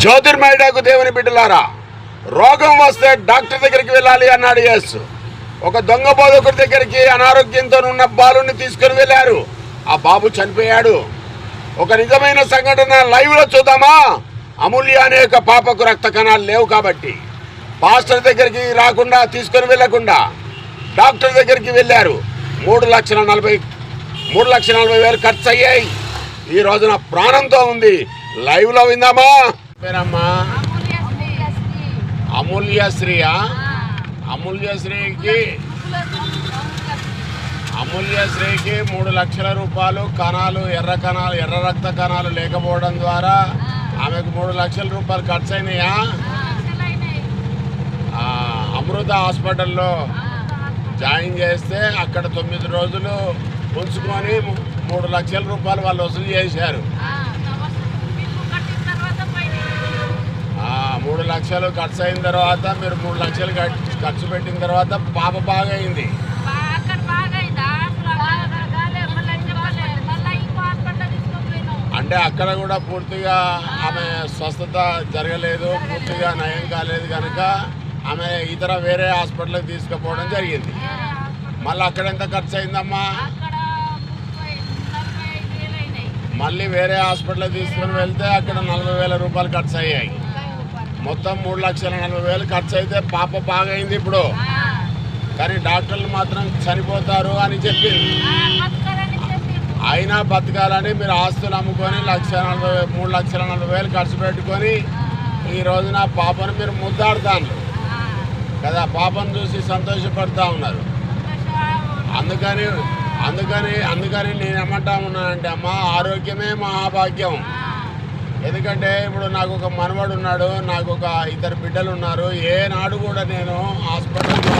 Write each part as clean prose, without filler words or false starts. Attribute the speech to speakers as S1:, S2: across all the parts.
S1: జ్యోతిర్మయుడకు దేవుని బిడ్డలారా, రోగం వస్తే డాక్టర్ దగ్గరికి వెళ్ళాలి అన్నాడు యేసు. ఒక దొంగ బోధకుడి దగ్గరికి అనారోగ్యంతో ఉన్న బాలుని తీసుకుని వెళ్ళారు. ఆ బాబు చనిపోయాడు. ఒక నిజమైన సంఘటన లైవ్లో చూద్దామా? అమూల్య అనే ఒక పాపకు రక్త కణాలు లేవు కాబట్టి పాస్టర్ దగ్గరికి రాకుండా తీసుకొని వెళ్ళకుండా డాక్టర్ దగ్గరికి వెళ్ళారు. 3,40,000 ఖర్చు అయ్యాయి. ఈ రోజున ప్రాణంతో ఉంది. లైవ్లో విందామా? పేరమ్మా అమూల్యశ్రీయా? అమూల్యశ్రీకి 3 లక్షల రూపాయలు కణాలు ఎర్ర రక్త కణాలు లేకపోవడం ద్వారా ఆమెకు 3 లక్షల రూపాయలు ఖర్చు అయినాయా? అమృత హాస్పిటల్లో జాయిన్ చేస్తే అక్కడ 9 రోజులు ఉంచుకొని 3 లక్షల రూపాయలు వాళ్ళు వసూలు చేశారు. 3 లక్షలు ఖర్చు అయిన తర్వాత మీరు 3 లక్షలు ఖర్చు పెట్టిన తర్వాత పాప బాగైంది. అంటే అక్కడ కూడా పూర్తిగా ఆమె స్వస్థత జరగలేదు, పూర్తిగా నయం కాలేదు కనుక ఆమె వేరే హాస్పిటల్కి తీసుకుపోవడం జరిగింది. మళ్ళీ అక్కడ ఎంత ఖర్చు అయిందమ్మా? మళ్ళీ వేరే హాస్పిటల్కి తీసుకుని వెళ్తే అక్కడ 40,000 రూపాయలు ఖర్చు అయ్యాయి. మొత్తం 3,40,000 ఖర్చు అయితే పాప బాగైంది ఇప్పుడు. కానీ డాక్టర్లు మాత్రం చనిపోతారు అని చెప్పింది. అయినా బతకాలని మీరు ఆస్తులు అమ్ముకొని 3,40,000 ఖర్చు పెట్టుకొని ఈ రోజున పాపను మీరు ముద్దాడుతాను కదా, పాపను చూసి సంతోషపడుతూ ఉన్నారు. అందుకని నేను ఏమంటా ఉన్నానంటే అమ్మ, ఆరోగ్యమే మహాభాగ్యం. ఎందుకంటే ఇప్పుడు నాకు ఒక మనవడు ఉన్నాడు, నాకు ఒక 2 బిడ్డలు ఉన్నారు. ఏనాడు కూడా నేను హాస్పిటల్లో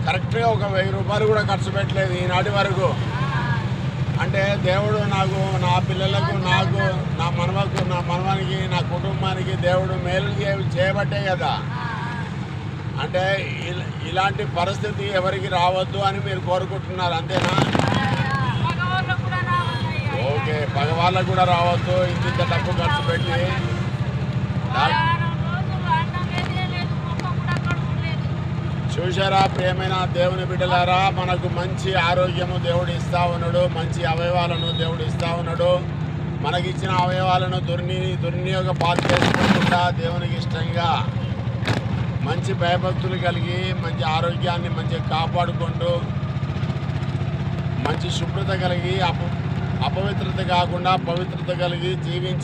S1: కరెక్ట్గా ఒక 1000 రూపాయలు కూడా ఖర్చు పెట్టలేదు ఈనాటి వరకు. అంటే దేవుడు నాకు, నా పిల్లలకు, నాకు, నా మనవనికి, నా కుటుంబానికి దేవుడు మేలు చేయబట్టే కదా. అంటే ఇలాంటి పరిస్థితి ఎవరికి రావద్దు అని మీరు కోరుకుంటున్నారు, అంతేనా? ఓకే, పగవాళ్ళకు కూడా రావద్దు. ఇంత డబ్బు ఖర్చు పెట్టి చూశారా ప్రియమైన దేవుని బిడ్డలారా? మనకు మంచి ఆరోగ్యము దేవుడు ఇస్తా ఉన్నాడు, మంచి అవయవాలను దేవుడు ఇస్తా ఉన్నాడు. మనకిచ్చిన అవయవాలను దుర్వినియోగపాటు చేసుకోకుండా దేవునికి ఇష్టంగా మంచి భయభక్తులు కలిగి మంచి ఆరోగ్యాన్ని మంచిగా కాపాడుకుంటూ మంచి శుభ్రత కలిగి అపవిత్రత కాకుండా పవిత్రత కలిగి జీవించి